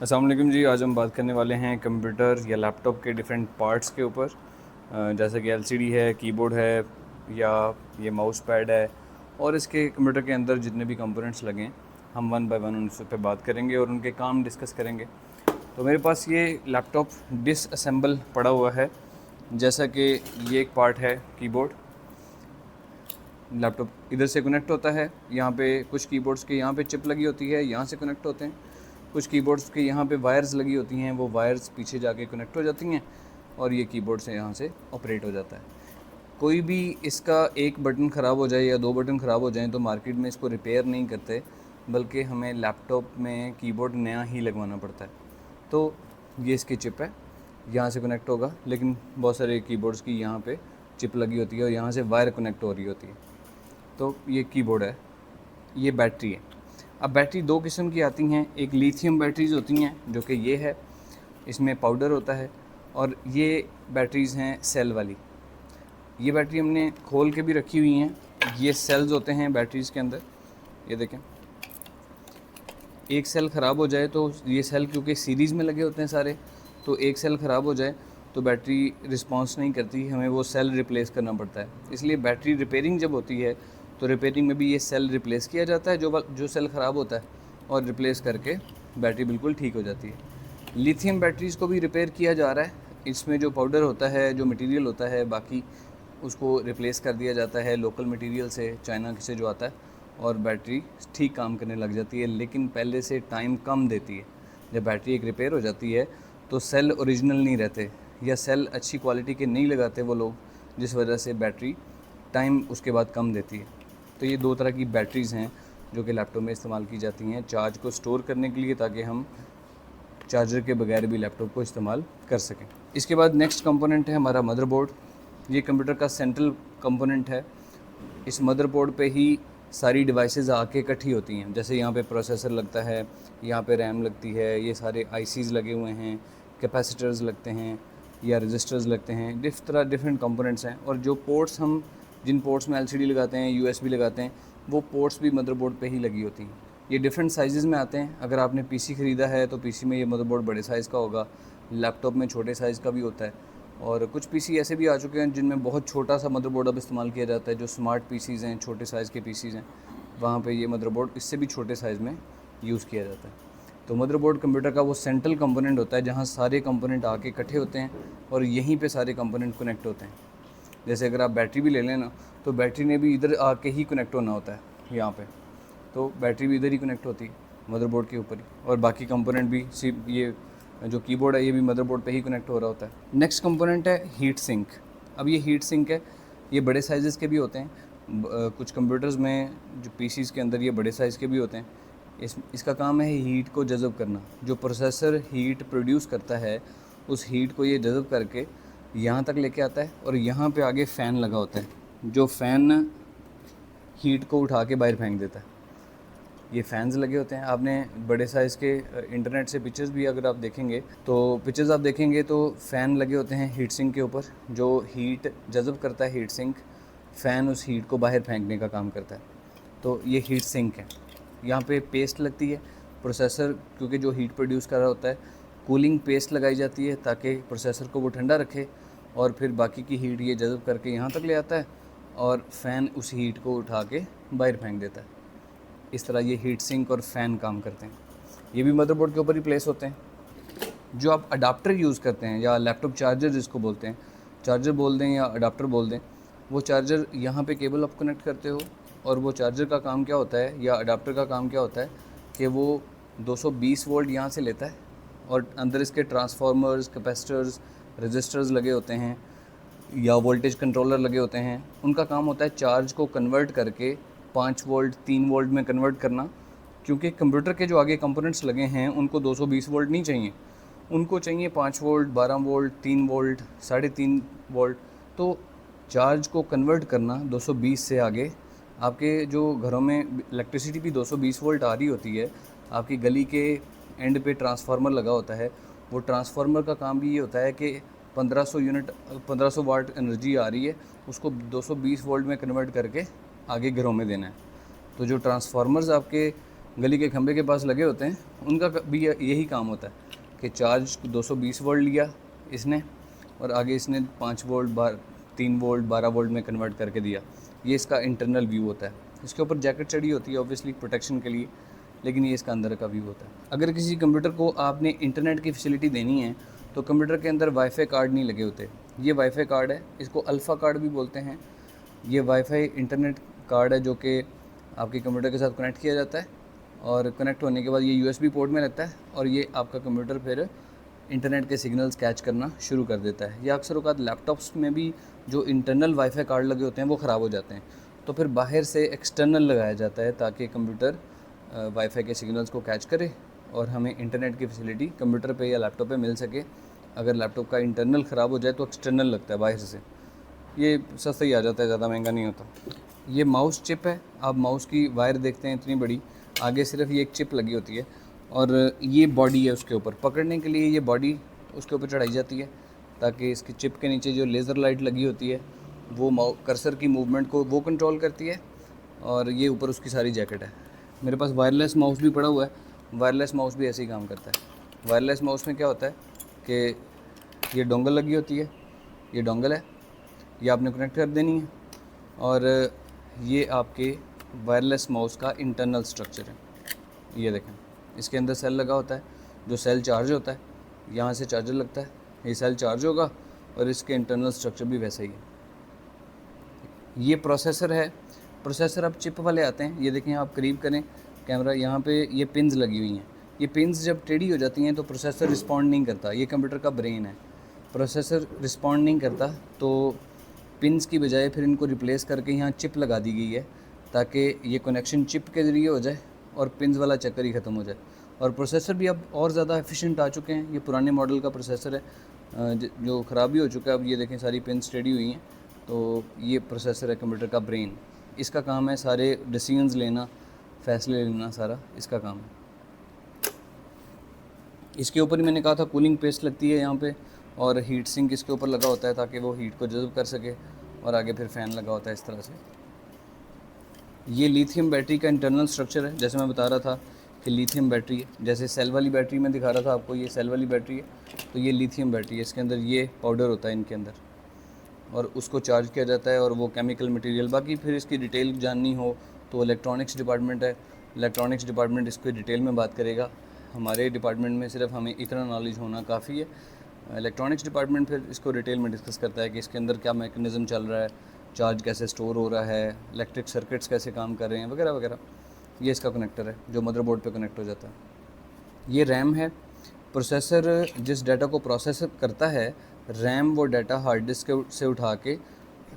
अस्सलाम वालेकुम जी। आज हम बात करने वाले हैं कंप्यूटर या लैपटॉप के डिफरेंट पार्ट्स के ऊपर, जैसे कि एलसीडी है, कीबोर्ड है, या ये माउस पैड है, और इसके कंप्यूटर के अंदर जितने भी कंपोनेंट्स लगे हैं हम वन बाय वन उन सब पे बात करेंगे और उनके काम डिस्कस करेंगे। तो मेरे पास ये लैपटॉप डिसअसेंबल पड़ा हुआ है। जैसा कि ये एक पार्ट है कीबोर्ड, लैपटॉप इधर से कनेक्ट होता है। यहाँ पे कुछ कीबोर्ड्स के यहाँ पे चिप लगी होती है, यहाँ से कनेक्ट होते हैं। कुछ कीबोर्ड्स के यहाँ पे वायर्स लगी होती हैं, वो वायर्स पीछे जाके कनेक्ट हो जाती हैं और ये कीबोर्ड से यहाँ से ऑपरेट हो जाता है। कोई भी इसका एक बटन ख़राब हो जाए या दो बटन ख़राब हो जाएं तो मार्केट में इसको रिपेयर नहीं करते, बल्कि हमें लैपटॉप में कीबोर्ड नया ही लगवाना पड़ता है। तो ये इसकी चिप है, यहाँ से कनेक्ट होगा, लेकिन बहुत सारे कीबोर्ड्स की यहाँ पे चिप लगी होती है और यहाँ से वायर कनेक्ट हो रही होती है। तो ये कीबोर्ड है, ये बैटरी है। अब बैटरी दो किस्म की आती हैं, एक लिथियम बैटरीज़ होती हैं जो कि ये है, इसमें पाउडर होता है, और ये बैटरीज़ हैं सेल वाली। ये बैटरी हमने खोल के भी रखी हुई हैं। ये सेल्स होते हैं बैटरीज़ के अंदर, ये देखें। एक सेल ख़राब हो जाए तो ये सेल क्योंकि सीरीज़ में लगे होते हैं सारे, तो एक सेल ख़राब हो जाए तो बैटरी रिस्पॉन्स नहीं करती, हमें वो सेल रिप्लेस करना पड़ता है। इसलिए बैटरी रिपेयरिंग जब होती है तो रिपेयरिंग में भी ये सेल रिप्लेस किया जाता है, जो सेल ख़राब होता है, और रिप्लेस करके बैटरी बिल्कुल ठीक हो जाती है। लिथियम बैटरीज़ को भी रिपेयर किया जा रहा है। इसमें जो पाउडर होता है, जो मटेरियल होता है, बाकी उसको रिप्लेस कर दिया जाता है लोकल मटेरियल से, चाइना से जो आता है, और बैटरी ठीक काम करने लग जाती है, लेकिन पहले से टाइम कम देती है। जब बैटरी एक रिपेयर हो जाती है तो सेल ओरिजिनल नहीं रहते, या सेल अच्छी क्वालिटी के नहीं लगाते वो लोग, जिस वजह से बैटरी टाइम उसके बाद कम देती है। तो ये दो तरह की बैटरीज़ हैं जो कि लैपटॉप में इस्तेमाल की जाती हैं चार्ज को स्टोर करने के लिए, ताकि हम चार्जर के बगैर भी लैपटॉप को इस्तेमाल कर सकें। इसके बाद नेक्स्ट कंपोनेंट है हमारा मदरबोर्ड। ये कंप्यूटर का सेंट्रल कंपोनेंट है। इस मदरबोर्ड पे ही सारी डिवाइसेस आके इकट्ठी होती हैं। जैसे यहाँ पे प्रोसेसर लगता है, यहाँ पे रैम लगती है, ये सारे आईसीज़ लगे हुए हैं, कैपेसिटर्स लगते हैं या रजिस्टर्स लगते हैं, डिफरेंट कंपोनेंट्स हैं। और जो पोर्ट्स हम जिन पोर्ट्स में एलसीडी लगाते हैं, यूएसबी लगाते हैं, वो पोर्ट्स भी मदरबोर्ड पे ही लगी होती हैं। ये डिफरेंट साइज़ में आते हैं। अगर आपने पीसी ख़रीदा है तो पीसी में ये मदरबोर्ड बड़े साइज़ का होगा, लैपटॉप में छोटे साइज़ का भी होता है। और कुछ पीसी ऐसे भी आ चुके हैं जिनमें बहुत छोटा सा मदरबोर्ड अब इस्तेमाल किया जाता है। जो स्मार्ट पीसीज़ हैं, छोटे साइज़ के पीसीज़ हैं, वहाँ पे ये मदरबोर्ड इससे भी छोटे साइज़ में यूज़ किया जाता है। तो मदरबोर्ड कंप्यूटर का वो सेंट्रल कंपोनेंट होता है जहाँ सारे कंपोनेंट आके इकट्ठे होते हैं और यहीं पे सारे कंपोनेंट कनेक्ट होते हैं। जैसे अगर आप बैटरी भी ले लें ना, तो बैटरी ने भी इधर आके ही कनेक्ट होना होता है यहाँ पे, तो बैटरी भी इधर ही कनेक्ट होती है मदरबोर्ड के ऊपर ही, और बाकी कंपोनेंट भी सिर्फ ये जो कीबोर्ड है ये भी मदरबोर्ड पे ही कनेक्ट हो रहा होता है। नेक्स्ट कंपोनेंट है हीट सिंक। अब ये हीट सिंक है, ये बड़े साइज़ के भी होते हैं। कुछ कंप्यूटर्स में जो पीसीज़ के अंदर ये बड़े साइज़ के भी होते हैं। इसका काम है हीट को जज़ब करना। जो प्रोसेसर हीट प्रोड्यूस करता है उस हीट को ये जज़ब करके यहाँ तक लेके आता है, और यहाँ पे आगे फ़ैन लगा होता है जो फ़ैन हीट को उठा के बाहर फेंक देता है। ये फ़ैन्स लगे होते हैं। आपने बड़े साइज़ के इंटरनेट से पिक्चर्स भी अगर आप देखेंगे तो फ़ैन लगे होते हैं हीट सिंक के ऊपर, जो हीट जज़ब करता है। हीट सिंक फ़ैन उस हीट को बाहर फेंकने का काम करता है। तो ये हीट सिंक है। यहाँ पे पेस्ट लगती है, प्रोसेसर क्योंकि जो हीट प्रोड्यूस कर रहा होता है, कूलिंग पेस्ट लगाई जाती है ताकि प्रोसेसर को वो ठंडा रखे, और फिर बाकी की हीट ये जज़ब करके यहाँ तक ले आता है और फ़ैन उस हीट को उठा के बाहर फेंक देता है। इस तरह ये हीट सिंक और फ़ैन काम करते हैं। ये भी मदरबोर्ड के ऊपर ही प्लेस होते हैं। जो आप अडाप्टर यूज़ करते हैं या लैपटॉप चार्जर जिसको बोलते हैं, चार्जर बोल दें या अडाप्टर बोल दें, वो चार्जर यहाँ पे केबल आप कनेक्ट करते हो, और वो चार्जर का काम क्या होता है या अडाप्टर का काम क्या होता है कि वो 220 वोल्ट यहाँ से लेता है, और अंदर इसके ट्रांसफार्मर्स, कैपेसिटर्स, रजिस्टर्स लगे होते हैं या वोल्टेज कंट्रोलर लगे होते हैं। उनका काम होता है चार्ज को कन्वर्ट करके 5 वोल्ट 3 वोल्ट में कन्वर्ट करना, क्योंकि कंप्यूटर के जो आगे कंपोनेंट्स लगे हैं उनको 220 वोल्ट नहीं चाहिए, उनको चाहिए 5 वोल्ट, 12 वोल्ट, 3 वोल्ट, 3.5 वोल्ट। तो चार्ज को कन्वर्ट करना 220 से आगे, आपके जो घरों में इलेक्ट्रिसिटी भी 220 वोल्ट आ रही होती है, आपकी गली के एंड पे ट्रांसफार्मर लगा होता है, वो ट्रांसफार्मर का काम भी ये होता है कि 1500 वाट एनर्जी आ रही है, उसको 220 वोल्ट में कन्वर्ट करके आगे घरों में देना है। तो जो ट्रांसफार्मर्स आपके गली के खंभे के पास लगे होते हैं, उनका भी यही काम होता है कि चार्ज 220 वोल्ट लिया इसने और आगे इसने 5 वोल्ट 3 वोल्ट 12 वोल्ट में कन्वर्ट करके दिया। ये इसका इंटरनल व्यू होता है। इसके ऊपर जैकेट चढ़ी होती है ऑब्वियसली प्रोटेक्शन के लिए, लेकिन ये इसका अंदर का व्यू होता है। अगर किसी कंप्यूटर को आपने इंटरनेट की फैसिलिटी देनी है तो कंप्यूटर के अंदर वाईफाई कार्ड नहीं लगे होते। ये वाईफाई कार्ड है, इसको अल्फ़ा कार्ड भी बोलते हैं। ये वाईफाई इंटरनेट कार्ड है जो कि आपके कंप्यूटर के साथ कनेक्ट किया जाता है और कनेक्ट होने के बाद ये यूएसबी पोर्ट में रहता है और ये आपका कंप्यूटर फिर इंटरनेट के सिग्नल्स कैच करना शुरू कर देता है। या अक्सर औक़ात लैपटॉप्स में भी जो इंटरनल वाईफाई कार्ड लगे होते हैं वो ख़राब हो जाते हैं, तो फिर बाहर से एक्सटर्नल लगाया जाता है ताकि कंप्यूटर वाईफाई के सिग्नल्स को कैच करे और हमें इंटरनेट की फैसिलिटी कंप्यूटर पे या लैपटॉप पे मिल सके। अगर लैपटॉप का इंटरनल ख़राब हो जाए तो एक्सटर्नल लगता है बाहर से, ये सस्ता ही आ जाता है, ज़्यादा महंगा नहीं होता। ये माउस चिप है, आप माउस की वायर देखते हैं इतनी बड़ी, आगे सिर्फ ये एक चिप लगी होती है और ये बॉडी है उसके ऊपर। पकड़ने के लिए ये बॉडी उसके ऊपर चढ़ाई जाती है ताकि इसकी चिप के नीचे जो लेज़र लाइट लगी होती है वो कर्सर की मूवमेंट को वो कंट्रोल करती है और ये ऊपर उसकी सारी जैकेट है। मेरे पास वायरलेस माउस भी पड़ा हुआ है, वायरलेस माउस भी ऐसे ही काम करता है। वायरलेस माउस में क्या होता है कि ये डोंगल लगी होती है, ये डोंगल है, ये आपने कनेक्ट कर देनी है और ये आपके वायरलेस माउस का इंटरनल स्ट्रक्चर है। ये देखें, इसके अंदर सेल लगा होता है, जो सेल चार्ज होता है, यहाँ से चार्जर लगता है, ये सेल चार्ज होगा और इसके इंटरनल स्ट्रक्चर भी वैसा ही है। ये प्रोसेसर है। प्रोसेसर अब चिप वाले आते हैं, ये देखें, आप करीब करें कैमरा, यहाँ पे ये पिन्स लगी हुई हैं। ये पिन्स जब टेढ़ी हो जाती हैं तो प्रोसेसर रिस्पॉन्ड नहीं करता। ये कंप्यूटर का ब्रेन है, प्रोसेसर रिस्पॉन्ड नहीं करता तो पिन्स की बजाय फिर इनको रिप्लेस करके यहाँ चिप लगा दी गई है ताकि ये कनेक्शन चिप के ज़रिए हो जाए और पिन्स वाला चक्कर ही ख़त्म हो जाए। और प्रोसेसर भी अब और ज़्यादा एफिशिएंट आ चुके हैं। ये पुराने मॉडल का प्रोसेसर है जो ख़राब भी हो चुका है। अब ये देखें, सारी पिन्स टेढ़ी हुई हैं, तो ये प्रोसेसर है कंप्यूटर का ब्रेन। इसका काम है सारे डिसीजंस लेना, फ़ैसले लेना, सारा इसका काम है। इसके ऊपर ही मैंने कहा था कूलिंग पेस्ट लगती है यहाँ पे और हीट सिंक इसके ऊपर लगा होता है ताकि वो हीट को जज़्ब कर सके और आगे फिर फ़ैन लगा होता है इस तरह से। ये लिथियम बैटरी का इंटरनल स्ट्रक्चर है। जैसे मैं बता रहा था कि लिथियम बैटरी है, जैसे सेल वाली बैटरी में दिखा रहा था आपको, ये सेल वाली बैटरी है, तो ये लिथियम बैटरी है। इसके अंदर ये पाउडर होता है इनके अंदर और उसको चार्ज किया जाता है और वो केमिकल मटेरियल। बाकी फिर इसकी डिटेल जाननी हो तो इलेक्ट्रॉनिक्स डिपार्टमेंट है, इलेक्ट्रॉनिक्स डिपार्टमेंट इसको डिटेल में बात करेगा। हमारे डिपार्टमेंट में सिर्फ हमें इतना नॉलेज होना काफ़ी है। इलेक्ट्रॉनिक्स डिपार्टमेंट फिर इसको डिटेल में डिस्कस करता है कि इसके अंदर क्या मैकेनिज़्म चल रहा है, चार्ज कैसे स्टोर हो रहा है, इलेक्ट्रिक सर्किट्स कैसे काम कर रहे हैं, वगैरह वगैरह। ये इसका कनेक्टर है जो मदरबोर्ड पे कनेक्ट हो जाता है। ये रैम है। प्रोसेसर जिस डाटा को प्रोसेस करता है, रैम वो डाटा हार्ड डिस्क से उठा के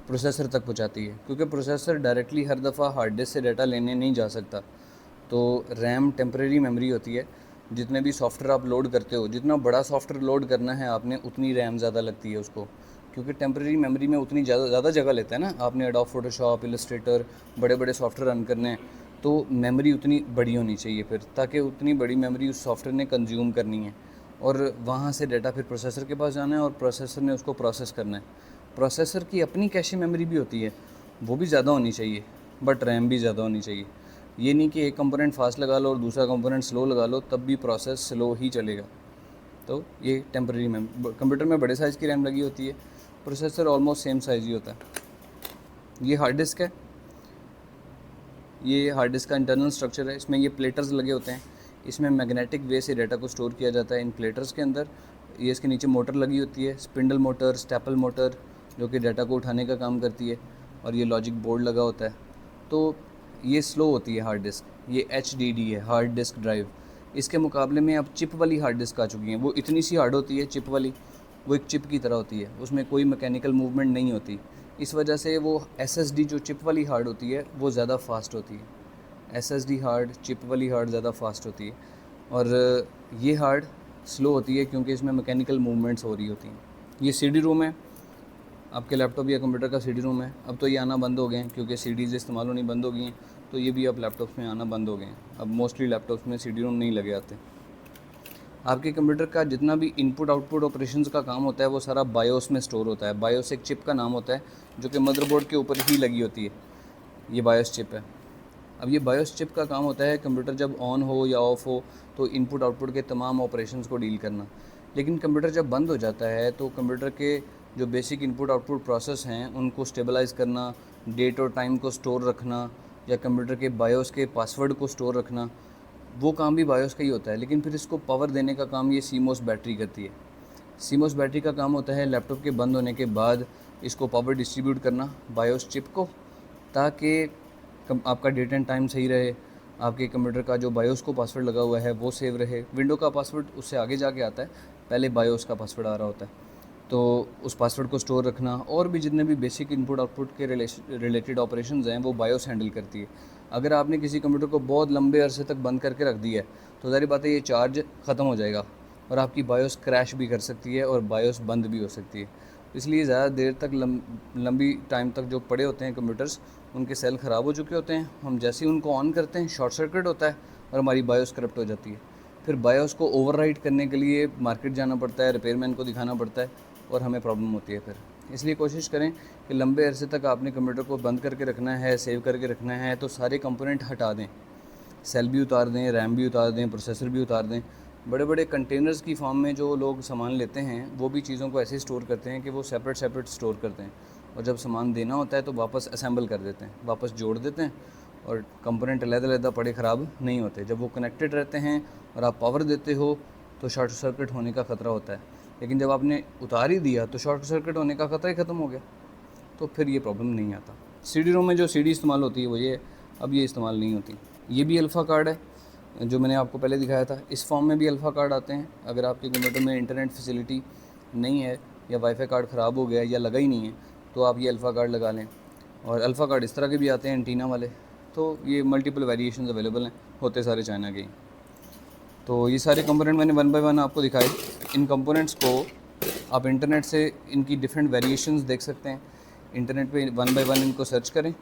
प्रोसेसर तक पहुंचाती है, क्योंकि प्रोसेसर डायरेक्टली हर दफ़ा हार्ड डिस्क से डाटा लेने नहीं जा सकता। तो रैम टेम्परेरी मेमोरी होती है। जितने भी सॉफ्टवेयर आप लोड करते हो, जितना बड़ा सॉफ्टवेयर लोड करना है आपने, उतनी रैम ज़्यादा लगती है उसको, क्योंकि टेम्परेरी मेमोरी में उतनी ज़्यादा जगह लेता है ना। आपने एडोब फोटोशॉप, इलस्ट्रेटर, बड़े बड़े सॉफ्टवेयर रन करने हैं तो मेमोरी उतनी बड़ी होनी चाहिए फिर, ताकि उतनी बड़ी मेमोरी उस सॉफ्टवेयर ने कंज्यूम करनी है और वहाँ से डाटा फिर प्रोसेसर के पास जाना है और प्रोसेसर ने उसको प्रोसेस करना है। प्रोसेसर की अपनी कैशे मेमोरी भी होती है, वो भी ज़्यादा होनी चाहिए, बट रैम भी ज़्यादा होनी चाहिए। ये नहीं कि एक कंपोनेंट फास्ट लगा लो और दूसरा कंपोनेंट स्लो लगा लो, तब भी प्रोसेस स्लो ही चलेगा। तो ये टेम्परेरी कंप्यूटर में बड़े साइज़ की रैम लगी होती है, प्रोसेसर ऑलमोस्ट सेम साइज़ ही होता है। ये हार्ड डिस्क है। ये हार्ड डिस्क का इंटरनल स्ट्रक्चर है। इसमें ये प्लेटर्स लगे होते हैं, इसमें मैग्नेटिक वे से डाटा को स्टोर किया जाता है इन प्लेटर्स के अंदर। ये इसके नीचे मोटर लगी होती है, स्पिंडल मोटर, स्टेपल मोटर, जो कि डाटा को उठाने का काम करती है, और ये लॉजिक बोर्ड लगा होता है। तो ये स्लो होती है हार्ड डिस्क। ये HDD है, हार्ड डिस्क ड्राइव। इसके मुकाबले में अब चिप वाली हार्ड डिस्क आ चुकी हैं। वो इतनी सी हार्ड होती है चिप वाली, वो एक चिप की तरह होती है, उसमें कोई मैकेनिकल मूवमेंट नहीं होती। इस वजह से वो SSD जो चिप वाली हार्ड होती है वो ज़्यादा फास्ट होती है। SSD हार्ड, चिप वाली हार्ड ज़्यादा फास्ट होती है, और ये हार्ड स्लो होती है क्योंकि इसमें मैकेनिकल मूवमेंट्स हो रही होती हैं। ये CD रोम है, आपके लैपटॉप या कंप्यूटर का CD रोम है। अब तो ये आना बंद हो गए हैं क्योंकि CDs इस्तेमाल होनी बंद हो गई हैं, तो ये भी अब लैपटॉप्स में आना बंद हो गए हैं। अब मोस्टली लैपटॉप्स में CD रोम नहीं लगे आते। आपके कंप्यूटर का जितना भी इनपुट आउटपुट ऑपरेशंस का काम होता है वो सारा बायोस में स्टोर होता है। बायोस एक चिप का नाम होता है जो कि मदरबोर्ड के ऊपर ही लगी होती है। ये बायोस चिप है। अब ये बायोस चिप का काम होता है कंप्यूटर जब ऑन हो या ऑफ हो तो इनपुट आउटपुट के तमाम ऑपरेशंस को डील करना। लेकिन कंप्यूटर जब बंद हो जाता है तो कंप्यूटर के जो बेसिक इनपुट आउटपुट प्रोसेस हैं उनको स्टेबलाइज़ करना, डेट और टाइम को स्टोर रखना या कंप्यूटर के बायोस के पासवर्ड को स्टोर रखना, वो काम भी बायोस का ही होता है। लेकिन फिर इसको पावर देने का काम ये सीमोस बैटरी करती है। सीमोस बैटरी का काम होता है लैपटॉप के बंद होने के बाद इसको पावर डिस्ट्रीब्यूट करना बायोस चिप को, ताकि आपका डेट एंड टाइम सही रहे, आपके कंप्यूटर का जो बायोस को पासवर्ड लगा हुआ है वो सेव रहे। विंडो का पासवर्ड उससे आगे जाके आता है, पहले बायोस का पासवर्ड आ रहा होता है, तो उस पासवर्ड को स्टोर रखना। और भी जितने भी बेसिक इनपुट आउटपुट के रिलेटेड ऑपरेशंस हैं वो बायोस हैंडल करती है। अगर आपने किसी कंप्यूटर को बहुत लंबे अरसे तक बंद करके रख दिया है तो ज़ाहिर बात है ये चार्ज ख़त्म हो जाएगा और आपकी बायोस क्रैश भी कर सकती है और बायोस बंद भी हो सकती है। इसलिए ज़्यादा देर तक लंबी टाइम तक जो पड़े होते हैं कंप्यूटर्स, उनके सेल ख़राब हो चुके होते हैं, हम जैसे ही उनको ऑन करते हैं शॉर्ट सर्किट होता है और हमारी बायोस करप्ट हो जाती है। फिर बायोस को ओवरराइट करने के लिए मार्केट जाना पड़ता है, रिपेयरमैन को दिखाना पड़ता है और हमें प्रॉब्लम होती है फिर। इसलिए कोशिश करें कि लंबे अरसे तक आपने कंप्यूटर को बंद करके रखना है, सेव करके रखना है, तो सारे कंपोनेंट हटा दें, सेल भी उतार दें, रैम भी उतार दें, प्रोसेसर भी उतार दें। बड़े बड़े कंटेनर्स की फॉर्म में जो लोग सामान लेते हैं वो भी चीज़ों को ऐसे स्टोर करते हैं कि वो सेपरेट स्टोर करते हैं और जब सामान देना होता है तो वापस असेंबल कर देते हैं, वापस जोड़ देते हैं और कंपोनेंट अलग-अलग पड़े ख़राब नहीं होते। जब वो कनेक्टेड रहते हैं और आप पावर देते हो तो शॉर्ट सर्किट होने का ख़तरा होता है, लेकिन जब आपने उतार ही दिया तो शॉर्ट सर्किट होने का ख़तरा ही ख़त्म हो गया, तो फिर ये प्रॉब्लम नहीं आता। CD रोम में जो CD इस्तेमाल होती है वो ये, अब ये इस्तेमाल नहीं होती। ये भी अल्फ़ा कार्ड है जो मैंने आपको पहले दिखाया था, इस फॉर्म में भी अल्फ़ा कार्ड आते हैं। अगर आपके कंप्यूटर में इंटरनेट फैसिलिटी नहीं है या वाईफाई कार्ड ख़राब हो गया या लगा ही नहीं है तो आप ये अल्फ़ा कार्ड लगा लें। और अल्फ़ा कार्ड इस तरह के भी आते हैं एंटीना वाले, तो ये मल्टीपल वेरिएशंस अवेलेबल हैं, होते सारे चाइना के ही। तो ये सारे कंपोनेंट मैंने वन बाय वन आपको दिखाए। इन कंपोनेंट्स को आप इंटरनेट से इनकी डिफरेंट वेरिएशंस देख सकते हैं। इंटरनेट पे वन बाय वन इनको सर्च करें।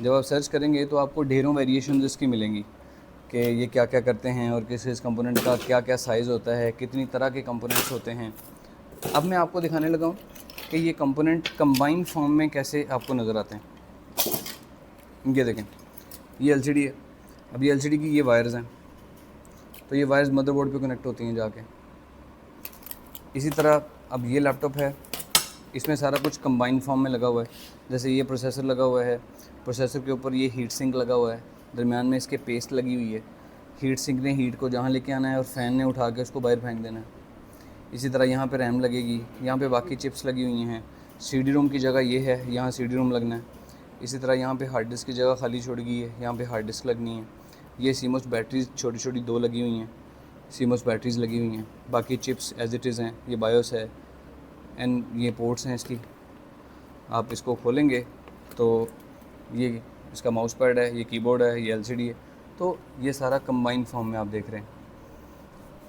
जब आप सर्च करेंगे तो आपको ढेरों वेरिएशंस इसकी मिलेंगी कि ये क्या क्या करते हैं और किस कंपोनेंट का क्या क्या साइज़ होता है, कितनी तरह के कंपोनेंट्स होते हैं। अब मैं आपको दिखाने लगा हूँ कि ये कंपोनेंट कंबाइन फॉर्म में कैसे आपको नज़र आते हैं। ये देखें, ये LCD है। अब ये LCD की ये वायर्स हैं, तो ये वायर्स मदरबोर्ड पे कनेक्ट होती हैं जाके। इसी तरह अब ये लैपटॉप है, इसमें सारा कुछ कंबाइन फॉर्म में लगा हुआ है। जैसे ये प्रोसेसर लगा हुआ है, प्रोसेसर के ऊपर ये हीट सिंक लगा हुआ है, दरमियान में इसके पेस्ट लगी हुई है। हीट सिंक ने हीट को जहाँ लेके आना है और फ़ैन ने उठा के उसको बाहर फेंक देना है। इसी तरह यहाँ पे रैम लगेगी, यहाँ पे बाकी चिप्स लगी हुई हैं। CD रोम की जगह ये है, यहाँ CD रोम लगना है। इसी तरह यहाँ पे हार्ड डिस्क की जगह खाली छोड़ गई है, यहाँ पे हार्ड डिस्क लगनी है। ये सीमोस बैटरीज छोटी छोटी 2 लगी हुई हैं, सीमोस बैटरीज लगी हुई हैं। बाकी चिप्स एज इट इज़ हैं। ये बायोस है एंड ये पोर्ट्स हैं इसकी। आप इसको खोलेंगे तो ये इसका माउस पैड है, ये कीबोर्ड है, ये LCD है। तो ये सारा कंबाइन फॉर्म में आप देख रहे हैं।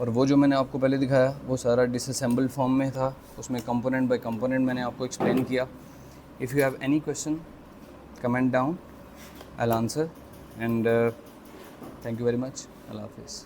और वो जो मैंने आपको पहले दिखाया वो सारा डिसअसेंबल फॉर्म में था, उसमें कंपोनेंट बाय कंपोनेंट मैंने आपको एक्सप्लेन किया। If you have any question comment down, I will answer and thank you very much. अल्लाह हाफिज़।